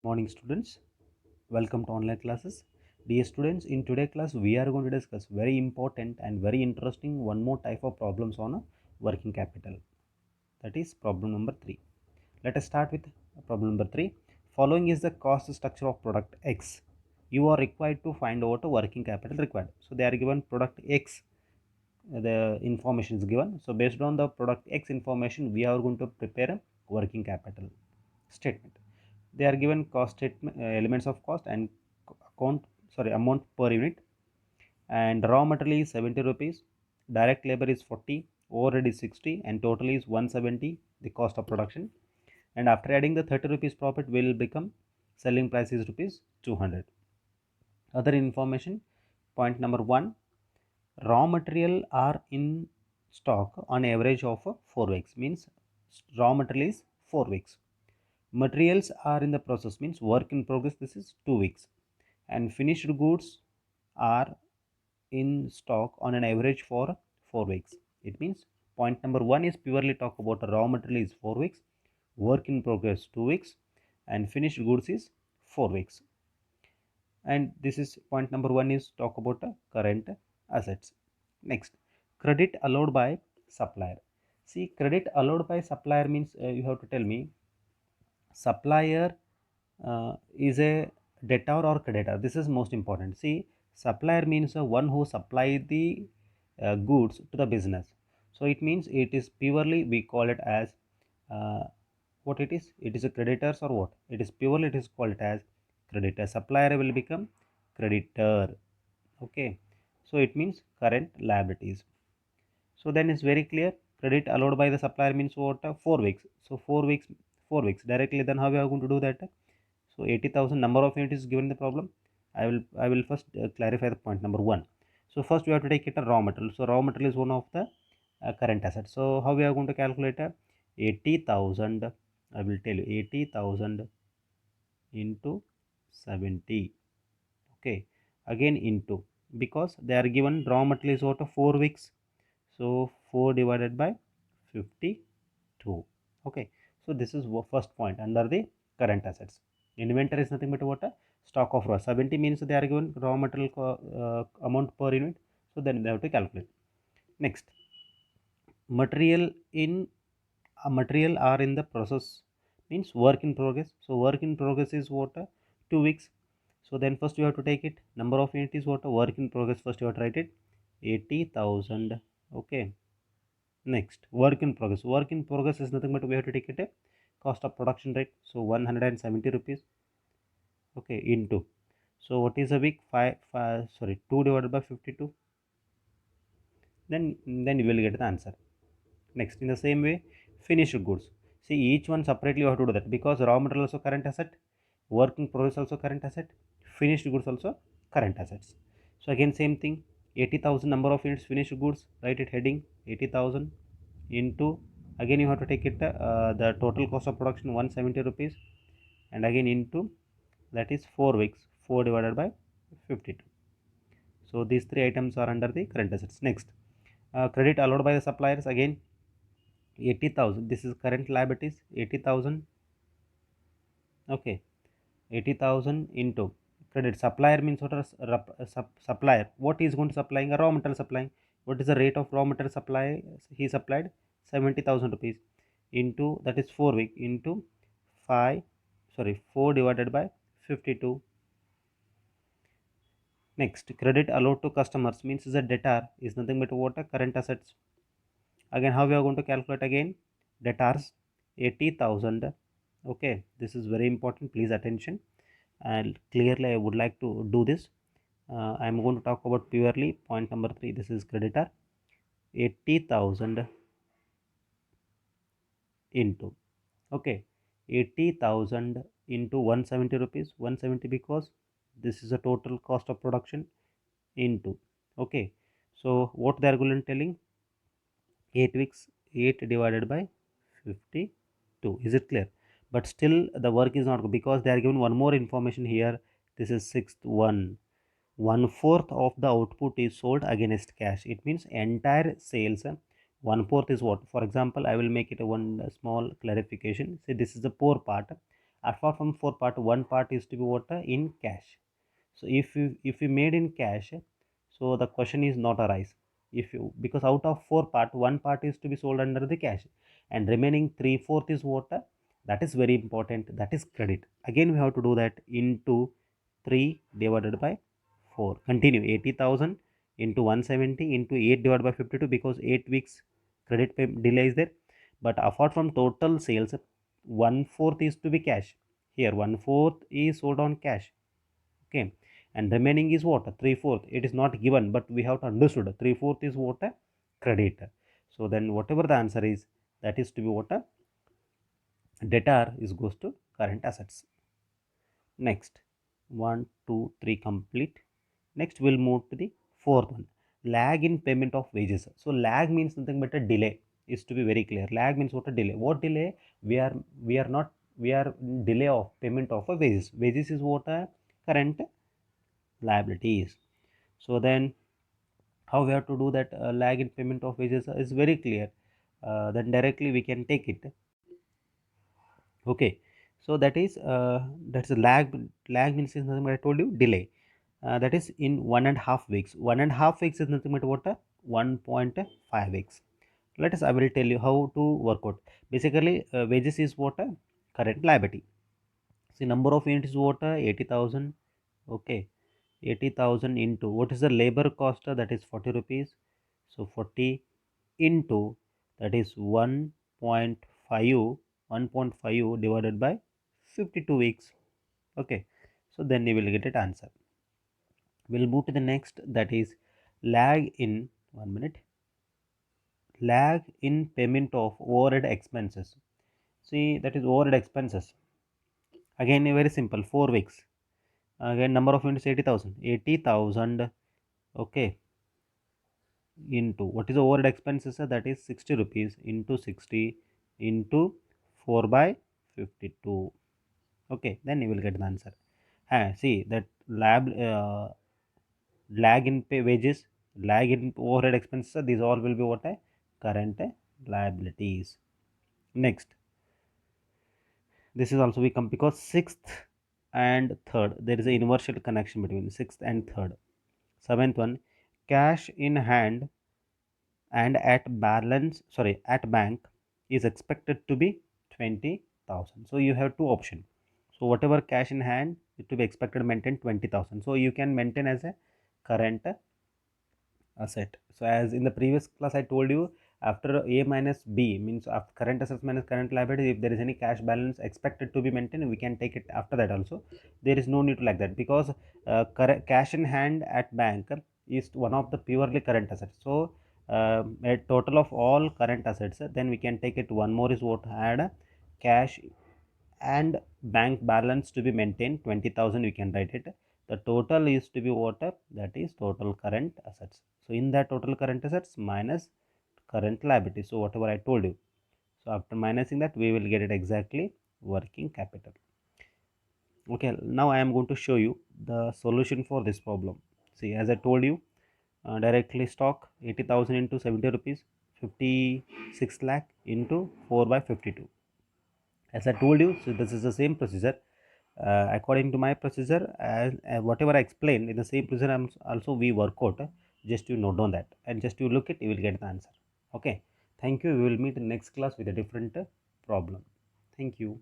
Morning students, welcome to online classes. Dear students, in today's class we are going to discuss very important and very interesting one more type of problems on working capital, that is problem number 3. Let us start with problem number 3. Following is the cost structure of product X. You are required to find out working capital required. So they are given product X, the information is given. So based on the product X information we are going to prepare a working capital statement. They are given cost statement, elements of cost and amount per unit, and raw material is 70 rupees, direct labor is 40, overhead is 60, and total is 170, the cost of production. And after adding the 30 rupees profit will become selling price is rupees 200. Other information, point number 1, raw material are in stock on average of 4 weeks, means raw material is 4 weeks. Materials are in the process, means work in progress, this is 2 weeks. And finished goods are in stock on an average for 4 weeks. It means point number 1 is purely talk about raw material is 4 weeks, work in progress 2 weeks, and finished goods is 4 weeks. And this is point number 1 is talk about current assets. Next, credit allowed by supplier. See, credit allowed by supplier means you have to tell me supplier is a debtor or creditor. This is most important. See, supplier means one who supply the goods to the business. So it means it is purely, we call it as what it is. It is a creditors or what? It is purely, it is called as creditor. Supplier will become creditor. Okay. So it means current liabilities. So then it's very clear. Credit allowed by the supplier means what? 4 weeks. So 4 weeks directly. Then how we are going to do that? So 80,000 number of units is given in the problem. I will first clarify the point number 1. So first we have to take it a raw material. So raw material is one of the current assets. So how we are going to calculate 80,000? I will tell you 80,000 into 70. Okay, again into, because they are given raw material is what of 4 weeks. So 4 divided by 52. Okay, so this is first point under the current assets. Inventory is nothing but what? A stock of raw. 70 means they are given raw material amount per unit. So then they have to calculate. Next, material in material are in the process means work in progress. So work in progress is what? 2 weeks. So then first you have to take it number of units is what? Work in progress. First you have to write it 80,000. Okay. Next, work in progress. Work in progress is nothing but we have to take it a cost of production rate. So 170 rupees. Okay, into. So what is a week? 2 divided by 52. Then you will get the answer. Next, in the same way, finished goods. See, each one separately you have to do that, because raw material also current asset, work in progress also current asset, finished goods also current assets. So again same thing, 80,000 number of units finished goods, write it heading 80,000 into, again you have to take it the total cost of production 170 rupees, and again into, that is 4 weeks, 4 divided by 52. So these three items are under the current assets. Next, credit allowed by the suppliers, again 80,000, this is current liabilities 80,000. Okay, 80,000 into credit. Supplier means what? Supplier, what is going to supplying? A raw material supplying. What is the rate of raw material supply? He supplied 70,000 rupees into, that is 4 week, into 4 divided by 52. Next, credit allowed to customers means is a debtor, is nothing but what? A current assets. Again how we are going to calculate? Again debtors 80,000. Okay, this is very important, please attention, and clearly I would like to do this. I am going to talk about purely point number 3. This is creditor 80,000 into, okay, 80,000 into 170 rupees, 170 because this is the total cost of production, into, okay. So what they are going to telling, 8 weeks, 8 divided by 52. Is it clear? But still the work is not good, because they are given one more information here. This is sixth one. 1/4 of the output is sold against cash. It means entire sales, 1/4 is what? For example, I will make it a one small clarification. Say this is the poor part. Apart from 4 part, one part is to be what, in cash. So if you made in cash, so the question is not arise. If you, because out of 4 part, one part is to be sold under the cash, and remaining 3/4 is what, that is very important, that is credit. Again we have to do that into 3 divided by 4. Continue, 80,000 into 170 into 8 divided by 52, because 8 weeks credit pay delay is there. But apart from total sales, 1/4 is to be cash. Here 1/4 is sold on cash. Okay, and remaining is what, 3/4. It is not given, but we have to understood 3/4 is what, credit. So then whatever the answer is, that is to be what, debtor is goes to current assets. Next, 1 2 3 complete. Next we'll move to the fourth one, lag in payment of wages. So lag means nothing but a delay, is to be very clear. Lag means what, a delay. What delay? We are delay of payment of a wages. Wages is what, a current liability is. So then how we have to do that, lag in payment of wages is very clear. Then directly we can take it. Okay, so that's a lag means is nothing but I told you, delay. That is in 1.5 weeks. 1.5 weeks is nothing but what, 1.5 weeks. Let us, I will tell you how to work out. Basically wages is what, current liability. See, number of units is what, 80,000. Okay, 80,000 into what is the labor cost, that is 40 rupees. So 40 into, that is 1.5, 1.5 divided by 52 weeks. Okay, so then you will get an answer. We'll move to the next, that is lag in, 1 minute, lag in payment of overhead expenses. See, that is overhead expenses. Again very simple, 4 weeks. Again number of units 80,000. 80,000, okay, into what is the overhead expenses, that is 60 rupees into 60 into 4 by 52. Okay, then you will get the answer. See that lag in pay wages, lag in overhead expenses, these all will be what, current liabilities. Next, this is also we come, because sixth and third, there is a universal connection between sixth and third. Seventh one, cash in hand and at bank is expected to be 20,000. So you have two options. So whatever cash in hand, it to be expected to maintain 20,000. So you can maintain as a current asset. So as in the previous class I told you, after A minus B means after current assets minus current liability, if there is any cash balance expected to be maintained, we can take it after that also. There is no need to like that, because cash in hand at bank is one of the purely current assets. So a total of all current assets, then we can take it one more is what, add cash and bank balance to be maintained 20,000, we can write it. The total is to be what, that is total current assets. So in that total current assets minus current liability, so whatever I told you, so after minusing that we will get it exactly working capital. Okay, now I am going to show you the solution for this problem. See, as I told you, directly stock 80,000 into 70 rupees, 56 lakh into 4 by 52. As I told you, so this is the same procedure. According to my procedure, as whatever I explained in the same procedure, also we work out. Just you note down that, and just you look it, you will get the answer. Okay, thank you. We will meet in next class with a different problem. Thank you.